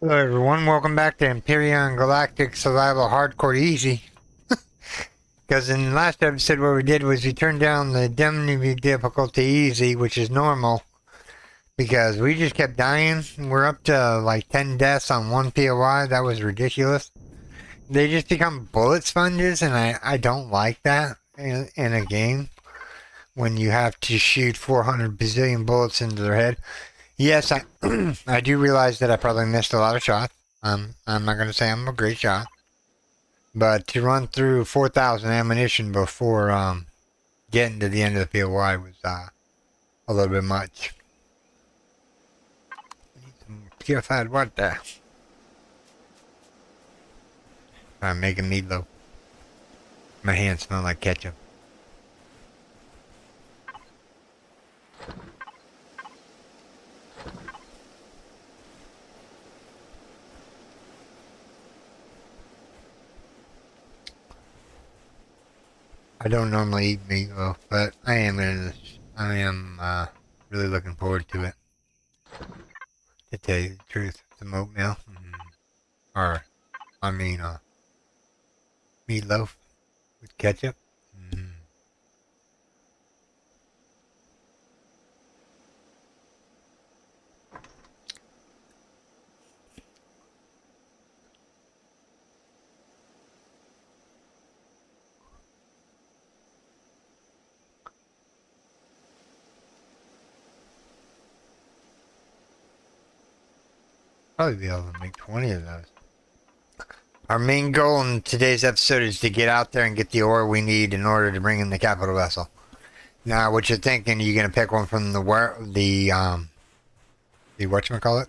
Hello everyone, welcome back to Empyrion Galactic Survival Hardcore Easy. Because in the last episode what we did was we turned down the indemnity difficulty easy, which is normal, because we just kept dying. We're up to like 10 deaths on one POI. That was ridiculous. They just become bullet sponges, and I don't like that in a game when you have to shoot 400 bazillion bullets into their head. Yes, I do realize that I probably missed a lot of shots. I'm not going to say I'm a great shot. But to run through 4,000 ammunition before getting to the end of the POI was a little bit much. Need some purified water. I'm making meatloaf. My hands smell like ketchup. I don't normally eat meatloaf, but I am really looking forward to it. To tell you the truth, some oatmeal, or I mean, meatloaf with ketchup. Probably be able to make 20 of those. Our main goal in today's episode is to get out there and get the ore we need in order to bring in the capital vessel. Now, what you're thinking, you're gonna pick one from the whatchamacallit?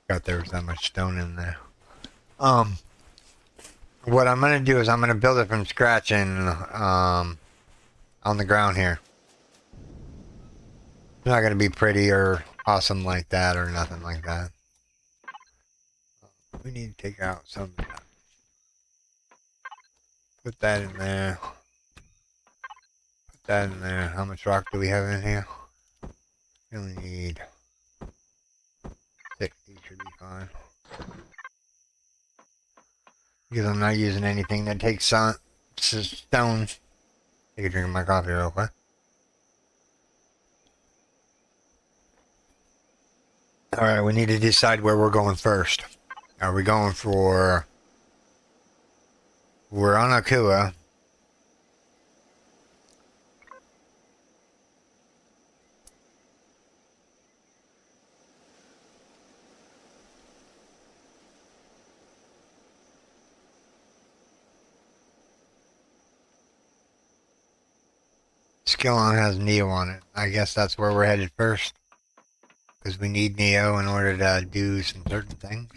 God, there was that much stone in there. What I'm gonna do is I'm gonna build it from scratch and on the ground here. It's not gonna be pretty or awesome like that or nothing like that. We need to take out some of that. Put that in there. Put that in there. How much rock do we have in here? We only need 60, should be fine. Because I'm not using anything that takes stone. Take a drink of my coffee real quick. Alright, we need to decide where we're going first. Are we going for... We're on Akua. Skillon has Neo on it. I guess that's where we're headed first. Because we need Neo in order to do some certain things.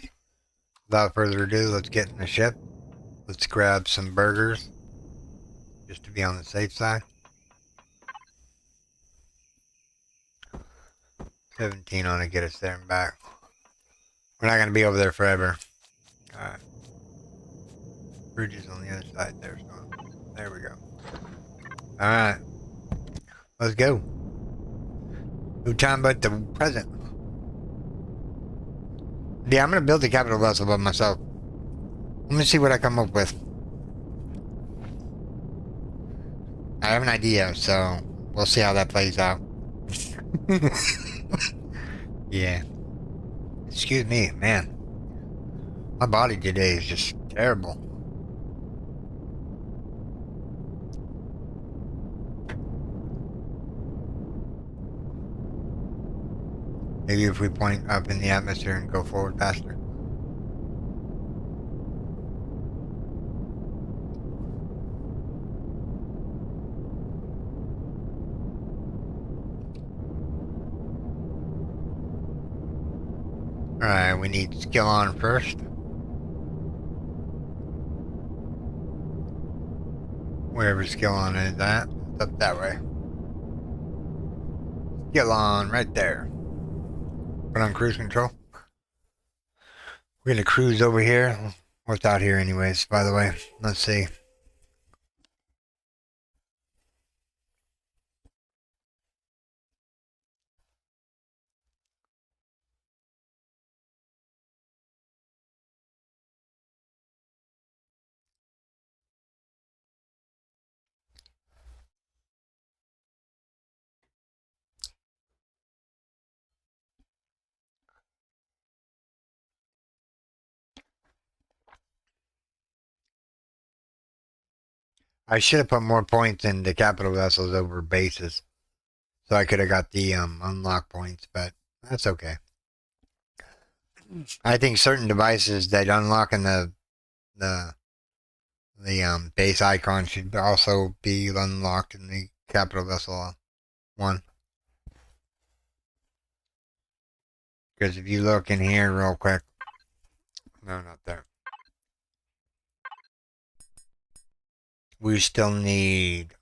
Without further ado, let's get in the ship. Let's grab some burgers. Just to be on the safe side. 17 on to get us there and back. We're not going to be over there forever. Alright. Bridge is on the other side there. So there we go. Alright. Let's go. No time but the present. Yeah, I'm going to build the capital vessel by myself. Let me see what I come up with. I have an idea, so we'll see how that plays out. Yeah. Excuse me, man. My body today is just terrible. Maybe if we point up in the atmosphere and go forward faster. Alright, we need Skillon first. Wherever Skillon is at. It's up that way. Skillon, right there. Put on cruise control. We're gonna cruise over here. What's out here anyways, by the way? Let's see. I should have put more points in the capital vessels over bases. So I could have got the unlock points, but that's okay. I think certain devices that unlock in the base icon should also be unlocked in the capital vessel one. Because if you look in here real quick, no, not there. We still need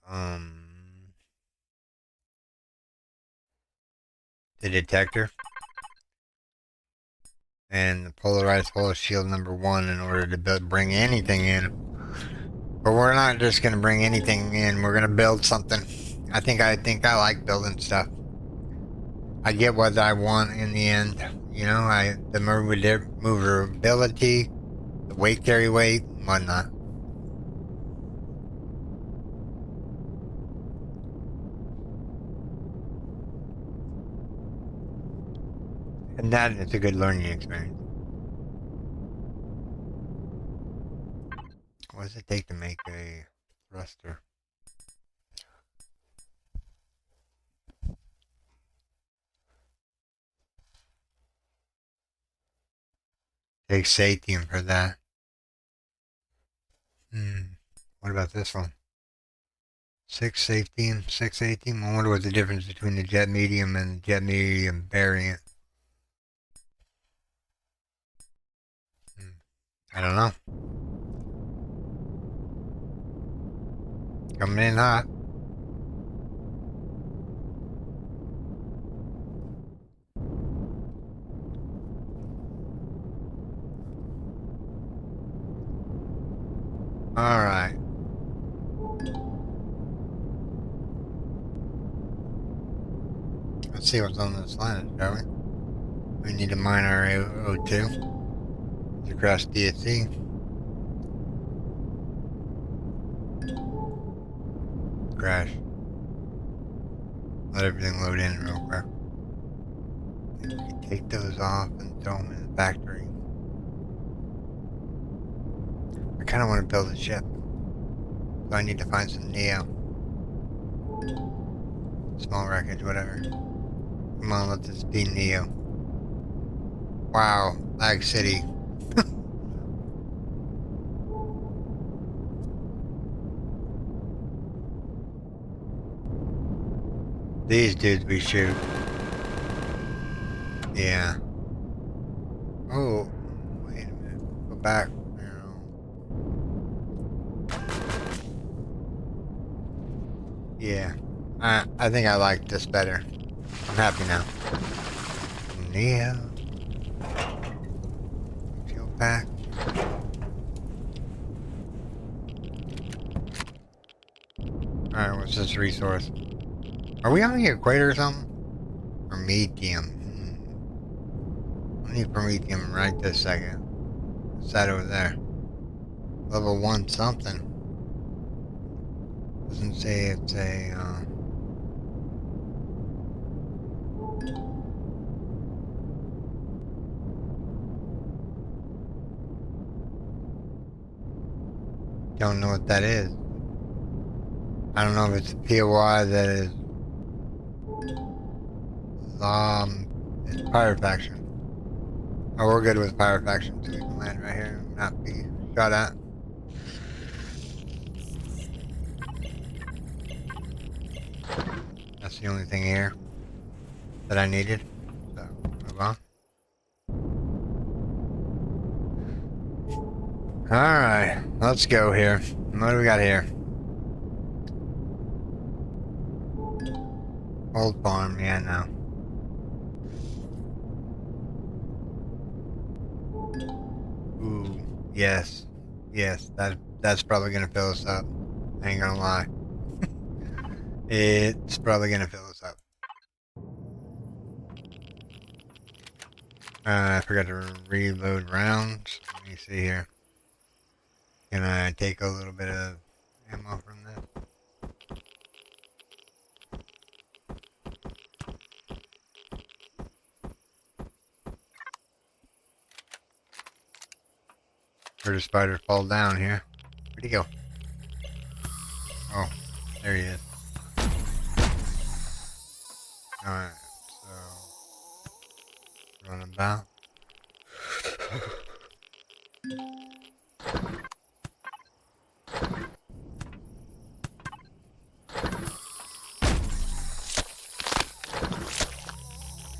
the detector and the polarized hull shield number 1 in order to bring anything in. But we're not just gonna bring anything in. We're gonna build something. I think I like building stuff. I get what I want in the end. You know, the maneuverability, the weight carry weight, and whatnot. And that is a good learning experience. What does it take to make a thruster? Take satium for that. What about this one? 6 satium, 6 satium. I wonder what the difference between the jet medium and the jet medium variant. I don't know. Coming in hot. Alright. Let's see what's on this planet, shall we? We need to mine our O2 to cross DSC. Crash. Let everything load in real quick. We can take those off and throw them in the factory. I kind of want to build a ship. So I need to find some Neo. Small wreckage, whatever. Come on, let this be Neo. Wow, Lag City. These dudes we shoot. Yeah. Oh, wait a minute. Go back. Yeah. I think I like this better. I'm happy now. Neo. Fuel pack. Alright, what's this resource? Are we on the equator or something? Promethium. I need promethium right this second. What's that over there? Level 1 something. Doesn't say it's a, don't know what that is. I don't know if it's a POI that is, it's pirate faction. Oh, we're good with pirate faction, so we can land right here and not be shot at. That's the only thing here that I needed. So, move on. Alright, let's go here. What do we got here? Old farm, yeah, no. Ooh, yes. Yes, that's probably gonna fill us up. I ain't gonna lie. It's probably gonna fill us up. I forgot to reload rounds. Let me see here. Can I take a little bit of ammo from this? Where did the spider fall down here? Where'd he go? Oh, there he is. Alright, so run about.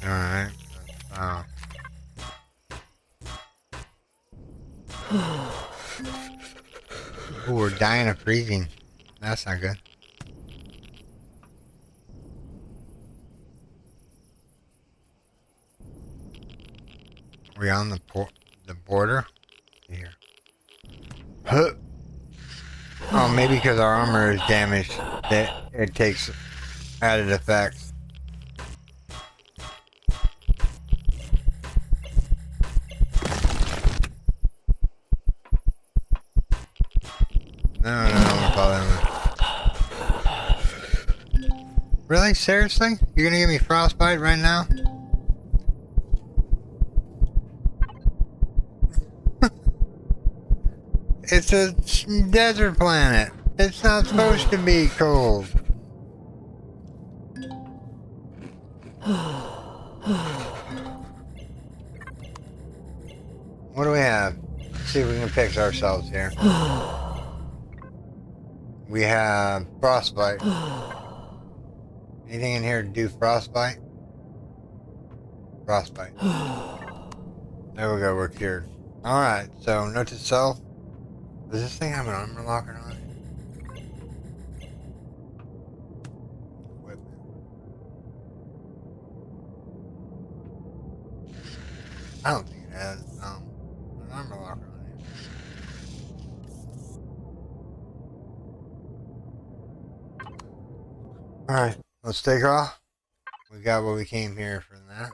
Alright, ooh, we're dying of freezing. That's not good. We on the border? Here. Huh. Oh, maybe because our armor is damaged, that it takes added effects. No, don't call that one. Really? Seriously? You're gonna give me frostbite right now? It's a desert planet. It's not supposed to be cold. What do we have? Let's see if we can fix ourselves here. We have frostbite. Anything in here to do frostbite? Frostbite. There we go, we're cured. Alright, so note to self. Does this thing have an armor locker on it? Equipment. I don't think it has an armor locker on it. Alright, let's take off. We got what we came here for that.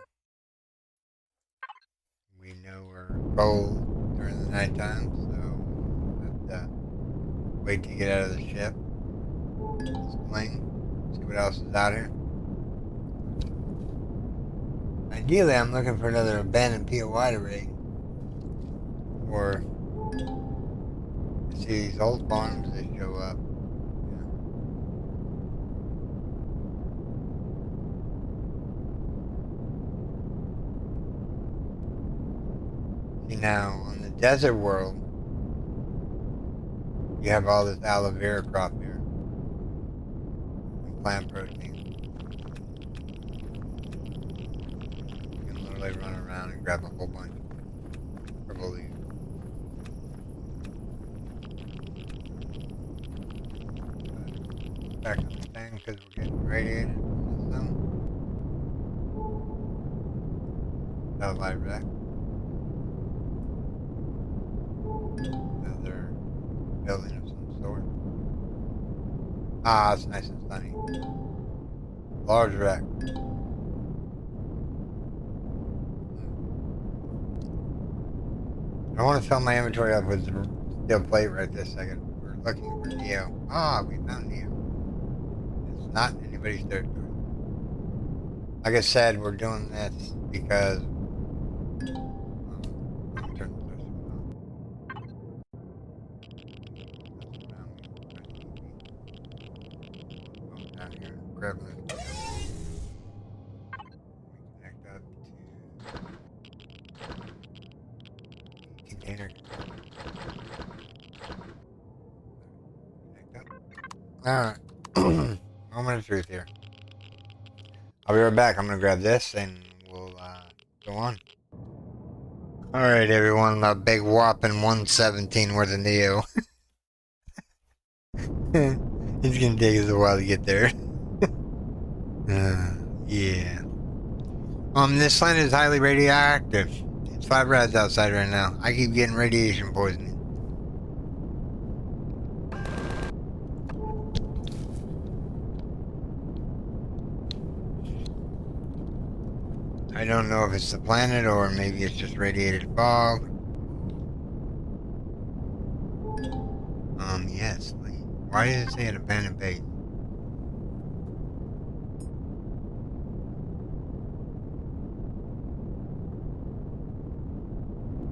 We know we're cold during the nighttime, so we'll have to wait to get out of the ship. Swing. See what else is out here. Ideally, I'm looking for another abandoned POI to raid. Or see these old farms that show up. See now, on the desert world, you have all this aloe vera crop here. And plant protein. You can literally run around and grab a whole bunch of purple leaves. Back on the thing because we're getting radiated from the sun. Satellite wreck. Another building of some sort. Ah, it's nice and sunny. Large wreck. I want to fill my inventory up with steel plate right this second. We're looking for Neo. Ah, we found Neo. It's not anybody's territory. Like I said, we're doing this because let me turn the system on. Go down here and grab this. Connect up to container. Connect up. Alright. Moment of truth here. I'll be right back. I'm gonna grab this and we'll go on. Alright everyone, a big whopping 117 worth of Neo. It's gonna take us a while to get there. Yeah. This planet is highly radioactive. It's 5 rads outside right now. I keep getting radiation poisoning. I don't know if it's the planet or maybe it's just radiated fog. Yes. Why does it say an abandoned base?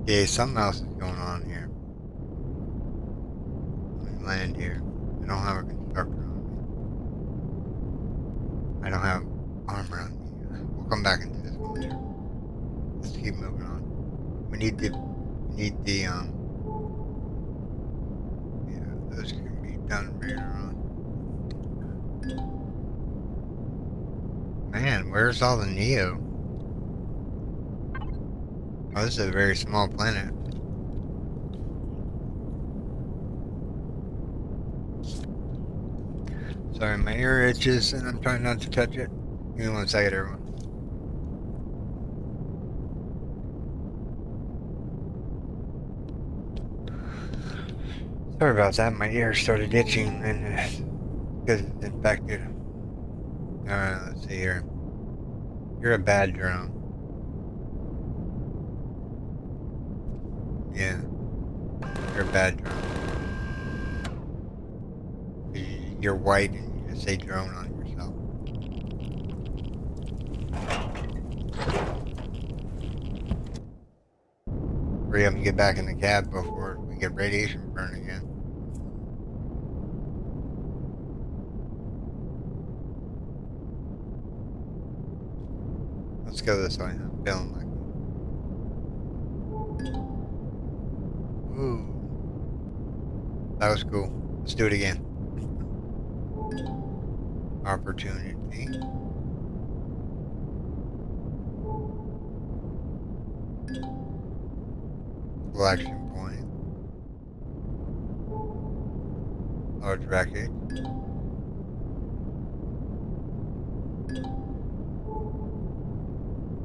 Yeah, something else is going on here. Let me land here. I don't have a darker on me. I don't have armor on me. We'll come back into this one later. Let's keep moving on. We need the yeah, those can be done later on. Man, where's all the Neo? Oh, this is a very small planet. Sorry, my ear itches and I'm trying not to touch it. Give me 1 second, everyone. Sorry about that, my ear started itching and because it's infected. Alright, let's see here. You're a bad drone. Yeah. You're a bad drone. You're white and you just say drone on yourself. Hurry up and get back in the cab before we get radiation burn again. Let's go this way. I'm feeling like it. Ooh. That was cool. Let's do it again. Opportunity. Collection point. Large wreckage.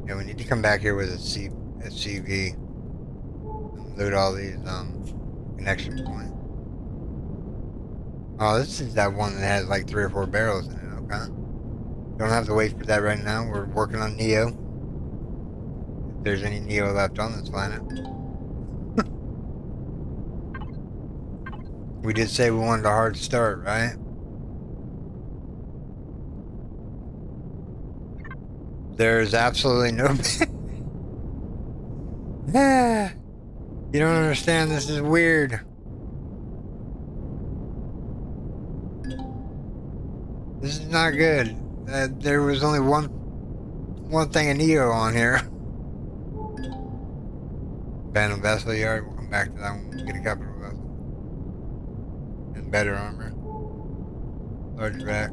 Yeah, we need to come back here with a CV and loot all these connection points. Oh, this is that one that has like 3 or 4 barrels in it. Okay. Don't have to wait for that right now. We're working on Neo. If there's any Neo left on this planet. We did say we wanted a hard start, right? There's absolutely no... You don't understand, this is weird. This is not good. There was only one thing of Neo on here. Abandoned vessel yard, we'll come back to that one when we get a capital vessel. And better armor. Large rack.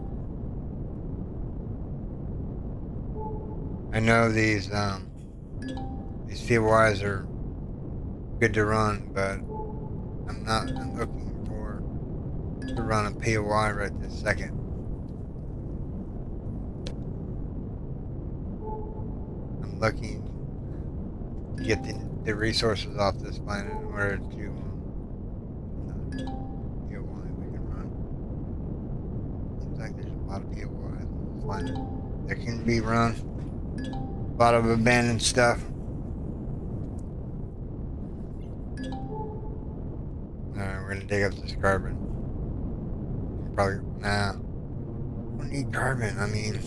I know these POIs are good to run, but I'm looking to run a POI right this second. I'm looking to get the resources off this planet in order to POI we can run. Looks like there's a lot of POIs on this planet that can be run. A lot of abandoned stuff. Alright, we're gonna dig up this carbon. Probably, nah. I don't need carbon. I mean,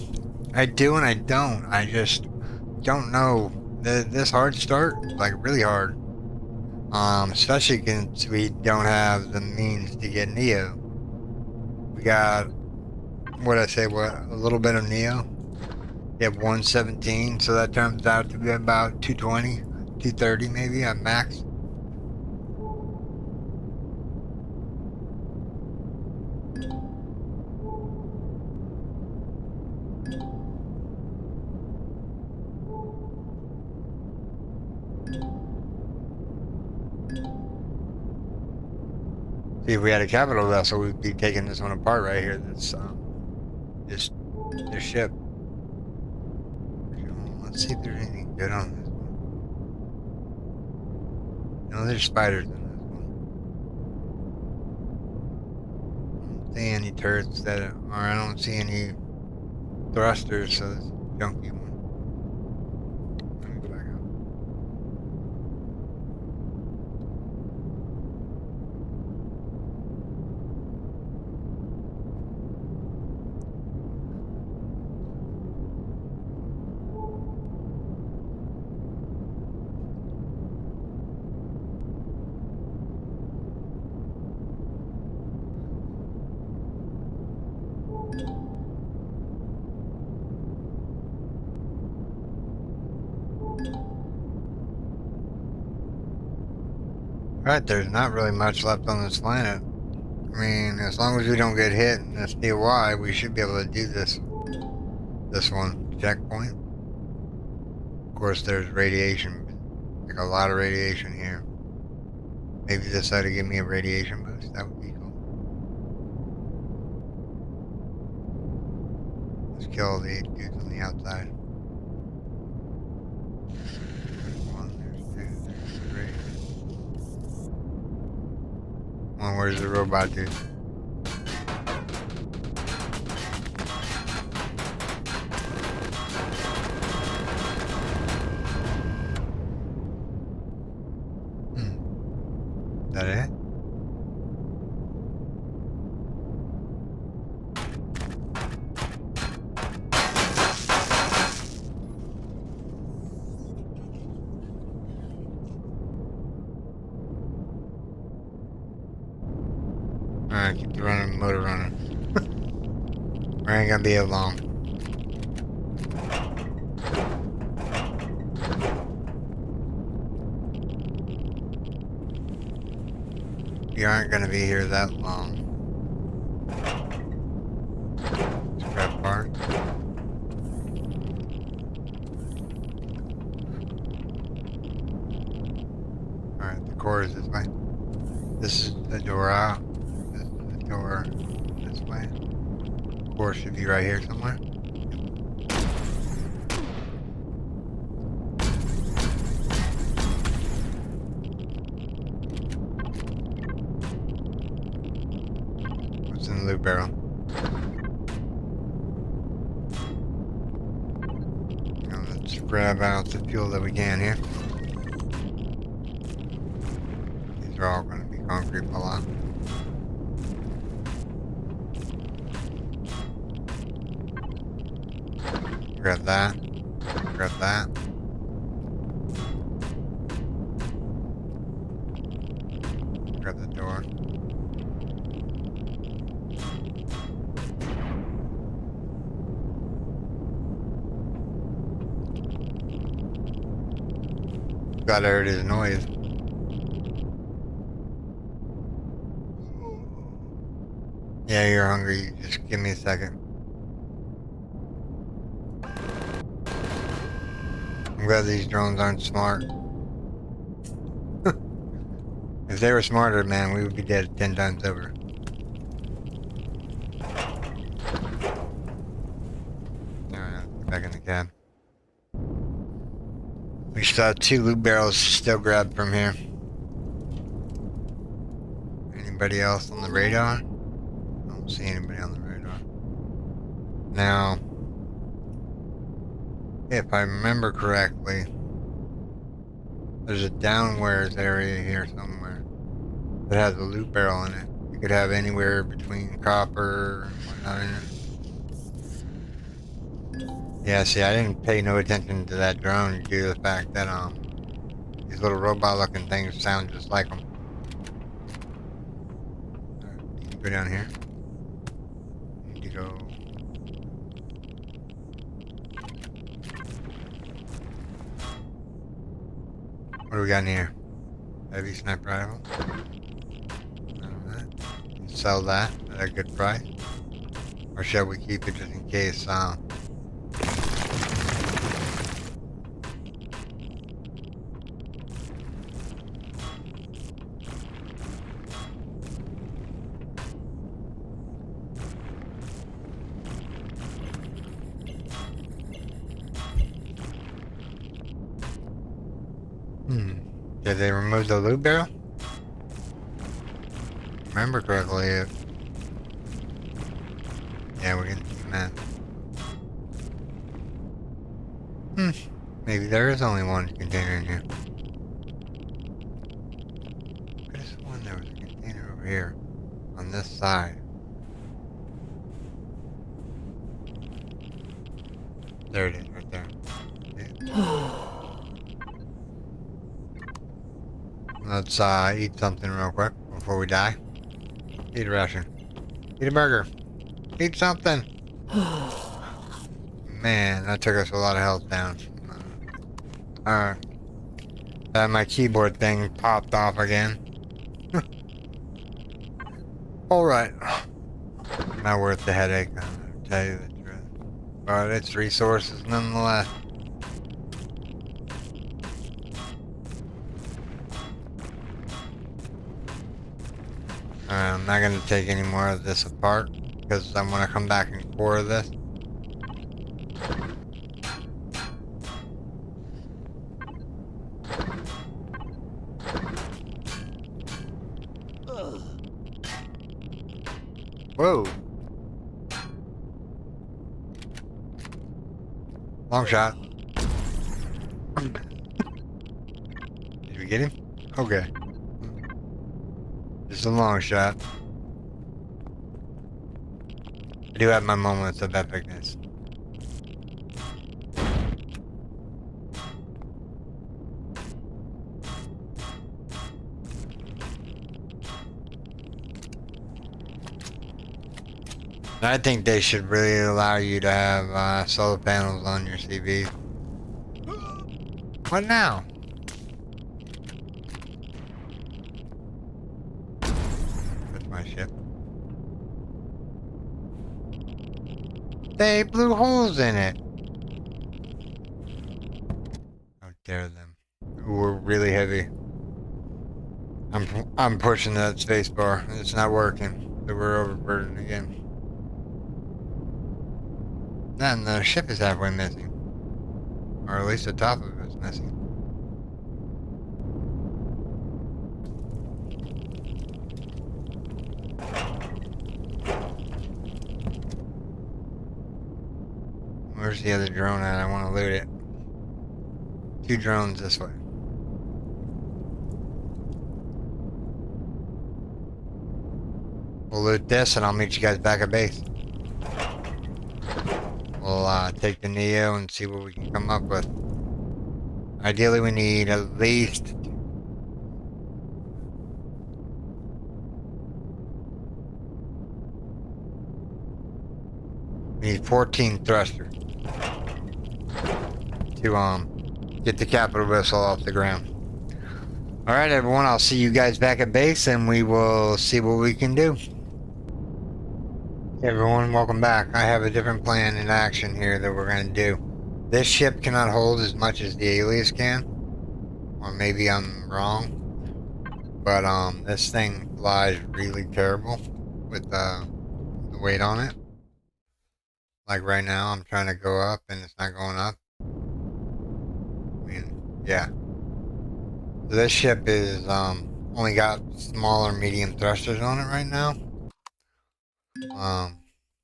I do and I don't. I just don't know. This hard start, like really hard. Especially since we don't have the means to get Neo. We got, a little bit of Neo. You have 117, so that turns out to be about 220, 230 maybe at max. See, if we had a capital vessel, we'd be taking this one apart right here. That's this ship. Let's see if there's anything good on this one. No, there's spiders in this one. I don't see any turrets I don't see any thrusters, so this junky one. Let me go back up. Right, there's not really much left on this planet. I mean, as long as we don't get hit in this DY, we should be able to do this one checkpoint. Of course, there's radiation, like a lot of radiation here. Maybe this ought to give me a radiation boost. That would be cool. Let's kill the dudes on the outside. There's one, there's two, there's three. One, where's the robot dude? Is that it? Alright, keep the running, motor running. We ain't gonna be here long. You aren't gonna be here that long. Let's grab parts. Alright, the core is this way. This is the door out. This is the door this way. The core should be right here somewhere. What's in the loot barrel? Now let's grab out the fuel that we can here. These are all going to be concrete block. Grab that. Grab that. Grab the door. Glad I heard his noise. Yeah, you're hungry. Just give me a second. I'm glad these drones aren't smart. If they were smarter, man, we would be dead 10 times over. Alright, back in the cab. We still have 2 loot barrels still grabbed from here. Anybody else on the radar? I don't see anybody on the radar. Now, if I remember correctly, there's a downwares area here somewhere that has a loot barrel in it. You could have anywhere between copper and whatnot in it. Yeah, see, I didn't pay no attention to that drone due to the fact that these little robot-looking things sound just like them. Alright, you can go down here. You need to go. What do we got in here? Heavy sniper rifle. Alright. Sell that at a good price. Or shall we keep it just in case? Did they remove the loot barrel? Remember correctly, yeah, we're getting that. Maybe there is only one container in here. I could have sworn there was a container over here on this side. There it is, right there. Yeah. Let's eat something real quick before we die. Eat a ration. Eat a burger. Eat something. Man, that took us a lot of health down. Alright. My keyboard thing popped off again. Alright. Not worth the headache, I'll tell you the truth. But it's resources nonetheless. I'm not going to take any more of this apart because I'm going to come back and core this. Whoa. Long shot. Did we get him? Okay. Just a long shot. I do have my moments of epicness. I think they should really allow you to have solar panels on your CVs. What now? That's my ship. They blew holes in it. How dare them? We're really heavy. I'm pushing that space bar. It's not working. So we're overburdened again. Then the ship is halfway missing. Or at least the top of it's missing. Where's the other drone at? I want to loot it. 2 drones this way. We'll loot this and I'll meet you guys back at base. We'll take the Neo and see what we can come up with. Ideally we need at least... We need 14 thrusters. To get the capital vessel off the ground. Alright everyone, I'll see you guys back at base and we will see what we can do. Hey everyone, welcome back. I have a different plan in action here that we're going to do. This ship cannot hold as much as the Alias can. Or maybe I'm wrong. But this thing flies really terrible with the weight on it. Like right now, I'm trying to go up and it's not going up. I mean, yeah. So this ship is only got smaller medium thrusters on it right now.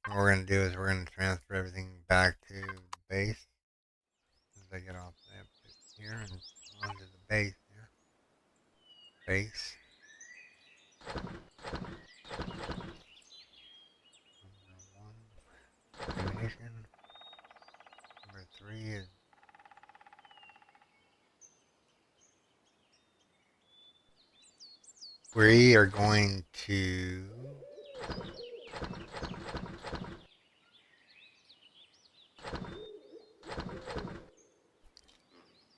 What we're gonna do is we're gonna transfer everything back to the base. As I get off here and onto the base here. Base. Number 1, ammunition. Number 3 is we are going to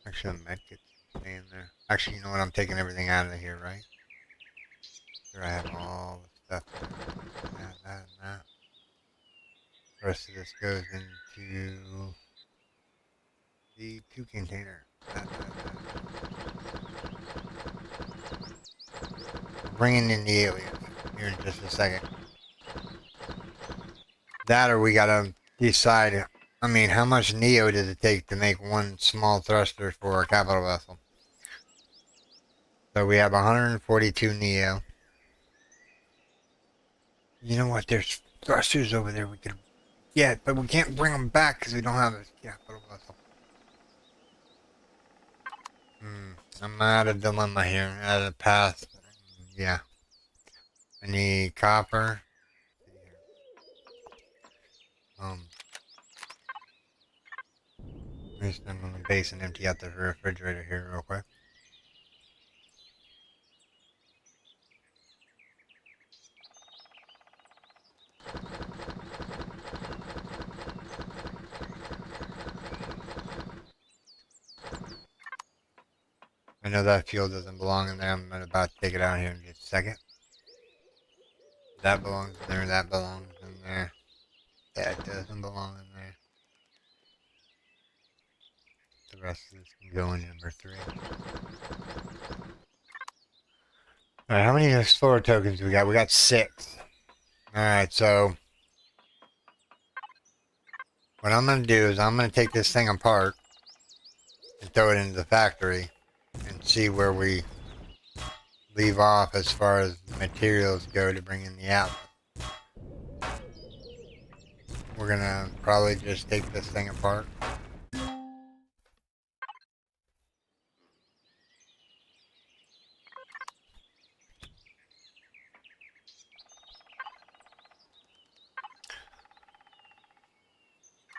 actually the medkit's staying there. Actually, you know what? I'm taking everything out of here, right? Here I have all the stuff. That, and that. The rest of this goes into the 2 container. That. Bringing in the aliens here in just a second. That or we gotta decide, I mean, how much Neo does it take to make one small thruster for a capital vessel? So we have 142 Neo. You know what? There's thrusters over there we could get, but we can't bring them back because we don't have a capital vessel. I'm at a dilemma here, at a path. Yeah. I need copper. Let me stand on the base and empty out the refrigerator here real quick. I know that fuel doesn't belong in there. I'm about to take it out here in just a second. That belongs in there. That belongs in there. That doesn't belong in there. The rest of this can go in number 3. Alright, how many explorer tokens we got? We got 6. Alright, so what I'm going to do is I'm going to take this thing apart and throw it into the factory and see where we leave off as far as the materials go to bring in the outlet. We're going to probably just take this thing apart.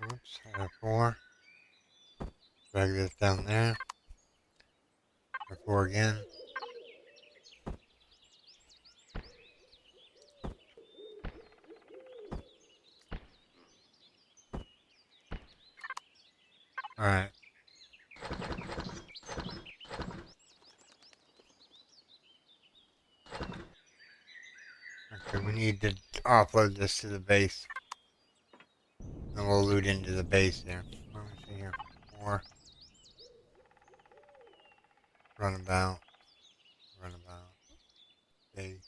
Oops, 4. Drag this down there. 4 again. Alright. Okay, we need to offload this to the base. And we'll loot into the base there. Let me see here. 4. Runabout. 8.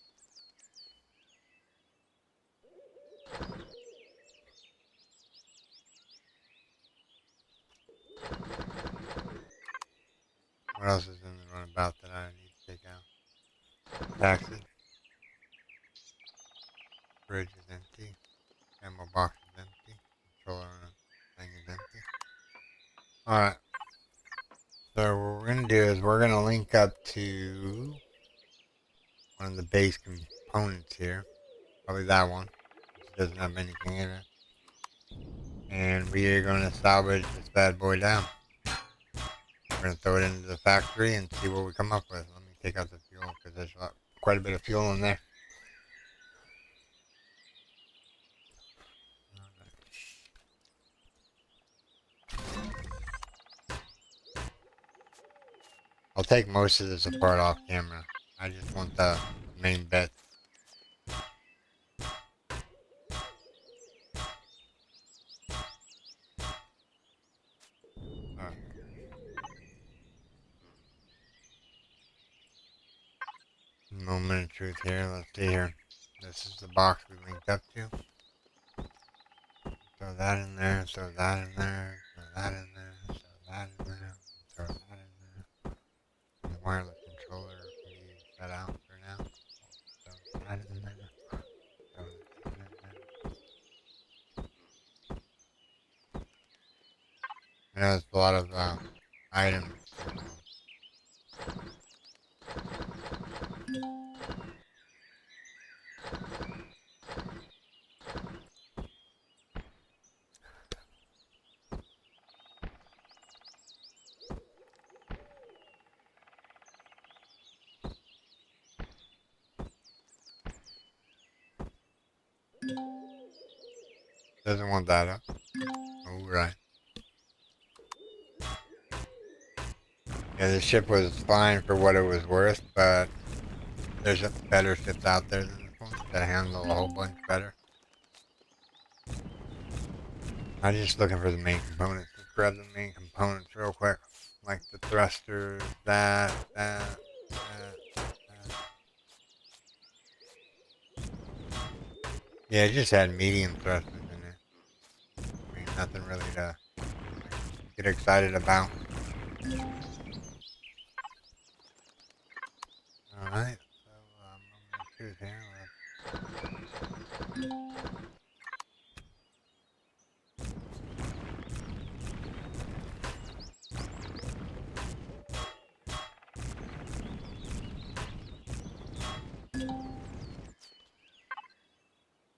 What else is in the runabout that I need to take out? Taxi. Fridge is empty. Ammo box is empty. Controller thing is empty. Alright. So what we're going to do is we're going to link up to one of the base components here. Probably that one. It doesn't have anything in it. And we are going to salvage this bad boy down. We're going to throw it into the factory and see what we come up with. Let me take out the fuel because there's quite a bit of fuel in there. I'll take most of this apart off camera. I just want the main bit. Moment of truth here. Let's see here. This is the box we linked up to. Throw that in there. Throw that in there. Throw that in there. Throw that in there. Throw that in there. The wireless controller can be set out for now. Throw that in there. Throw that in there. I know there's a lot of items. Doesn't want that up. Oh, right. Yeah, the ship was fine for what it was worth, but there's better ships out there than this one that handle a whole bunch better. I'm just looking for the main components. Let's grab the main components real quick. Like the thrusters, that. Yeah, it just had medium thrusters in it. I mean, nothing really to get excited about. Alright, so I'm going to choose here.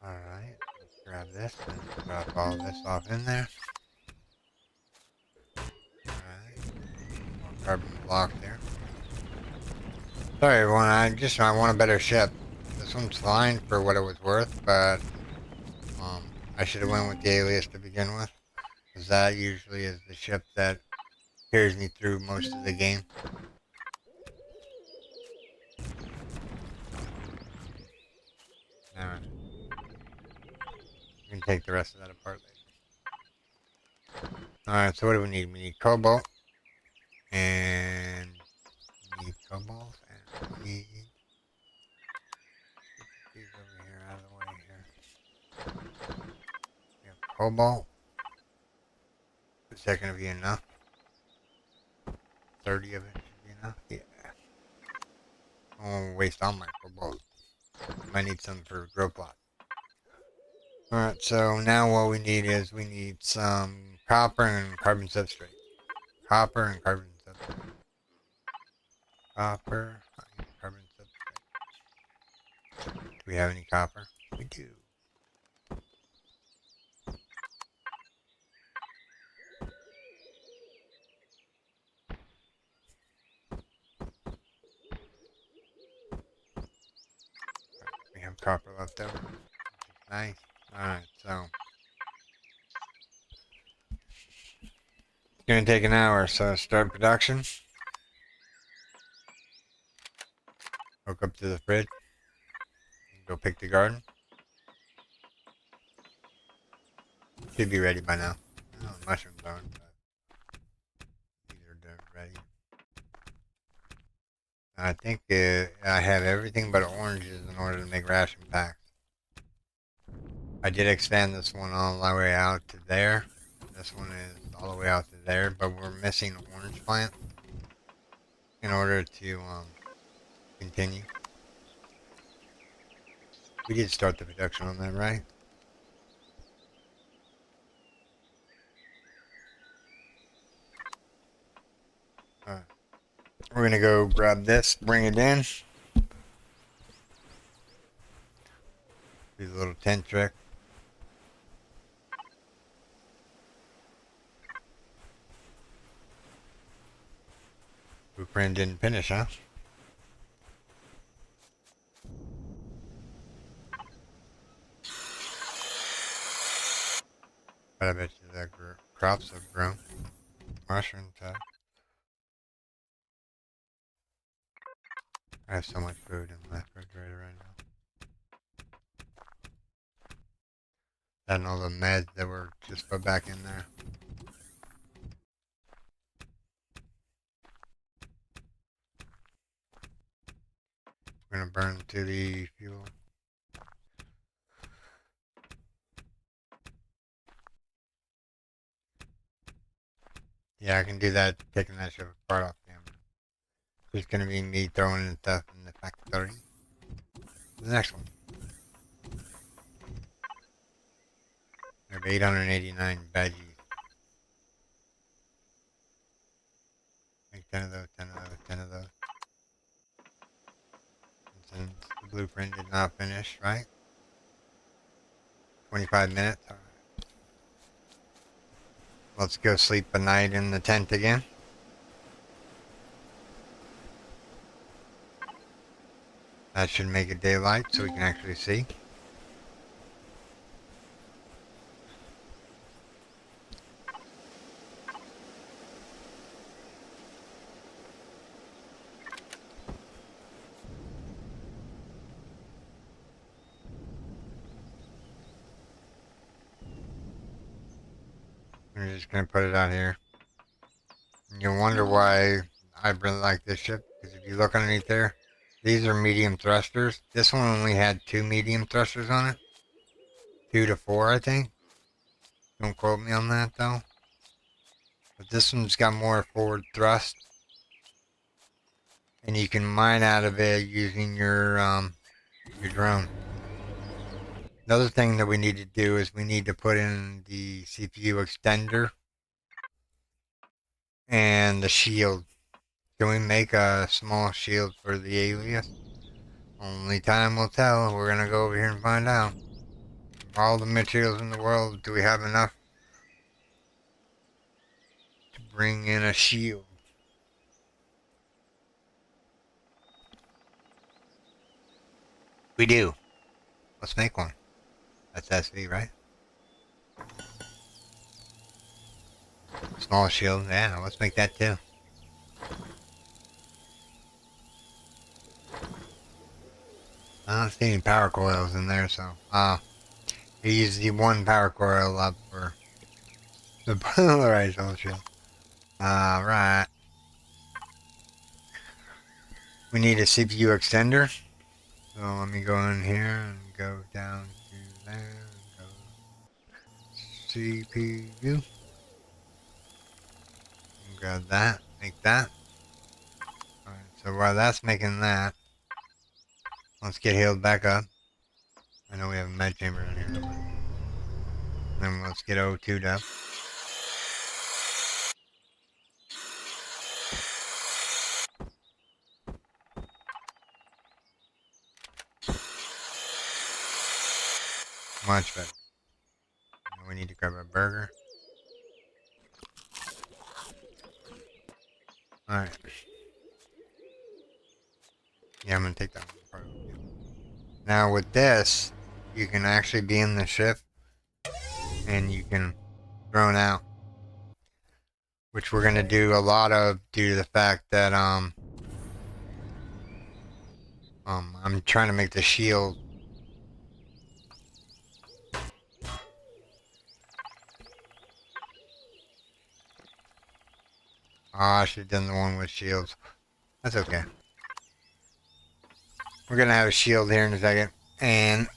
Alright, let's grab this and drop all this off in there. Alright, more carbon block there. Sorry everyone, I want a better ship. This one's fine for what it was worth, but I should have went with the alias to begin with. Because that usually is the ship that carries me through most of the game. Alright. We can take the rest of that apart later. Alright, so what do we need? We need cobalt. And we need cobalt. And we need these over here out of the way here. We have cobalt. A second of you enough. 30 of it should be enough. Yeah. I won't waste all my cobalt. Might need some for grow plot. Alright, so now what we need is we need some copper and carbon substrate. Copper and carbon substrate. Copper and carbon substrate. Do we have any copper? We do. We have copper left over. Nice. Alright, so it's gonna take an hour, so start production. Hook up to the fridge. Go pick the garden. Should be ready by now. Oh, mushrooms aren't, but these are ready. I think I have everything but oranges in order to make ration packs. I did expand this one all the way out to there. This one is all the way out to there, but we're missing an orange plant in order to continue. We did start the production on that, right? Alright. We're gonna go grab this, bring it in. Do the little tent trick. Blueprint didn't finish, huh? But I bet you the crops have grown. Mushroom type. I have so much food in my refrigerator right now. And all the meds that were just put back in there. We're gonna burn to the fuel. Yeah, I can do that, taking that shit apart off camera. It's gonna be me throwing in stuff in the factory. The next one. We have 889 veggies. Make 10 of those, 10 of those, 10 of those. And since the blueprint did not finish, right? 25 minutes. Alright. Let's go sleep a night in the tent again. That should make it daylight so we can actually see. We're just gonna put it out here. And you'll wonder why I really like this ship, because if you look underneath there, these are medium thrusters. This one only had 2 medium thrusters on it. 2 to 4, I think. Don't quote me on that though. But this one's got more forward thrust. And you can mine out of it using your drone. Another thing that we need to do is we need to put in the CPU extender and the shield. Can we make a small shield for the alias? Only time will tell. We're gonna go over here and find out. All the materials in the world, do we have enough to bring in a shield? We do. Let's make one. That's SV, right? Small shield, yeah, let's make that too. I don't see any power coils in there, so we use the one power coil up for the polarized whole shit. Alright. We need a CPU extender. So let me go in here and go down to there and go CPU. Grab that, make that. Alright, so while that's making that, let's get healed back up. I know we have a med chamber in here. Then let's get O2'd up. Much better. Now we need to grab a burger. Alright. Yeah, I'm gonna take that one. Now with this, you can actually be in the ship and you can drone out. Which we're gonna do a lot of due to the fact that I'm trying to make the shield. Oh, I should have done the one with shields. That's okay. We're gonna have a shield here in a second, and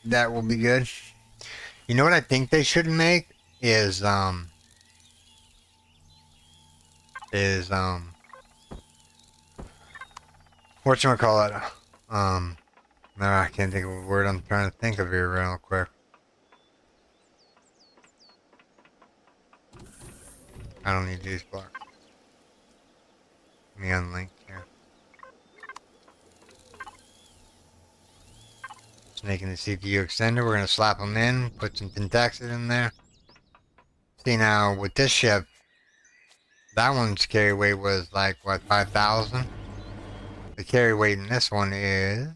that will be good. You know what I think they should make is whatchamacallit? No, I can't think of a word I'm trying to think of here real quick. I don't need these blocks. Let me unlink here. Just making the CPU extender. We're gonna slap them in, put some pentaxid in there. See now with this ship, that one's carry weight was like what, 5,000? The carry weight in this one is.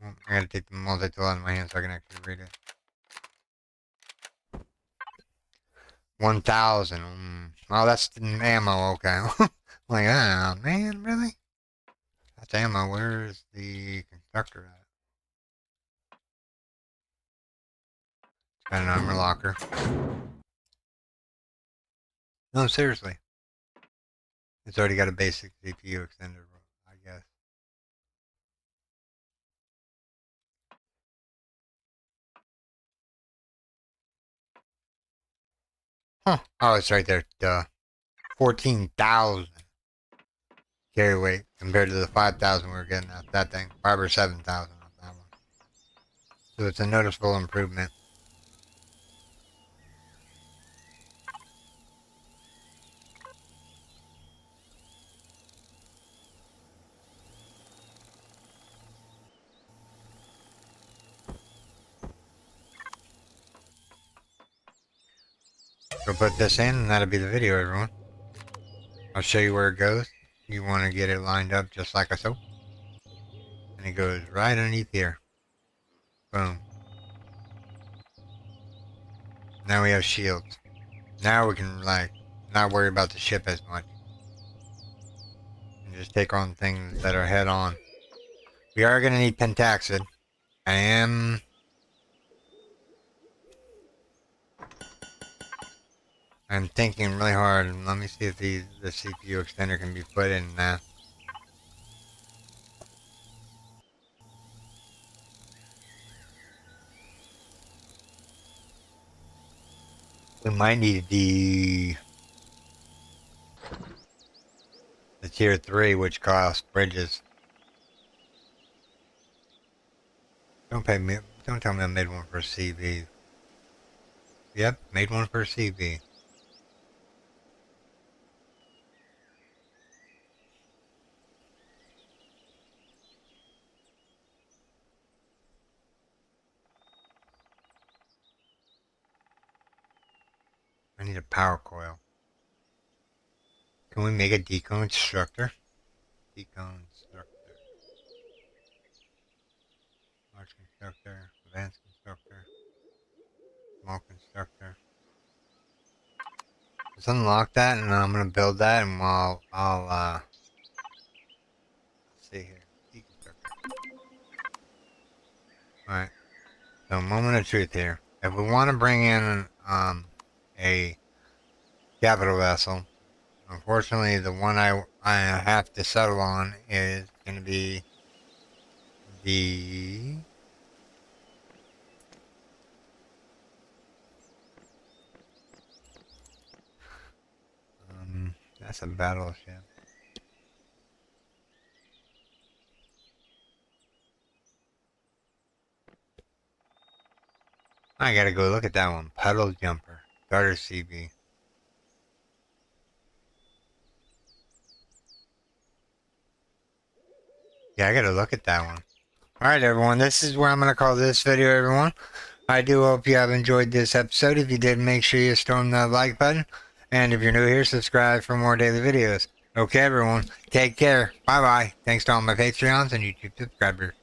I gotta take the multi-tool out of my hand so I can actually read it. 1,000. Oh, that's the ammo. Okay. I'm like, ah, man, really? That's ammo. Where's the constructor at? It's got an armor locker. No, seriously. It's already got a basic CPU extender, I guess. Huh. Oh, it's right there. Duh. 14,000 carry weight compared to the 5,000 we were getting at that thing. 5 or 7,000 on that one. So it's a noticeable improvement. So put this in and that'll be the video, everyone. I'll show you where it goes. You want to get it lined up just like so. And it goes right underneath here. Boom. Now we have shields. Now we can like not worry about the ship as much. And just take on things that are head on. We are going to need pentaxid. I'm thinking really hard. Let me see if the CPU extender can be put in now. We might need the tier 3, which costs bridges. Don't tell me I made one for CV. Yep, made one for CV. I need a power coil. Can we make a deconstructor? Deconstructor. Large constructor. Advanced constructor. Small constructor. Let's unlock that and I'm gonna build that and I'll see here. Alright. So, moment of truth here. If we want to bring in a capital vessel, unfortunately, the one I have to settle on is going to be the that's a battleship. I gotta go look at that one. Puddle Jumper. Starter CB. Yeah, I gotta look at that one. Alright, everyone. This is where I'm gonna call this video, everyone. I do hope you have enjoyed this episode. If you did, make sure you storm that like button. And if you're new here, subscribe for more daily videos. Okay, everyone. Take care. Bye-bye. Thanks to all my Patreons and YouTube subscribers.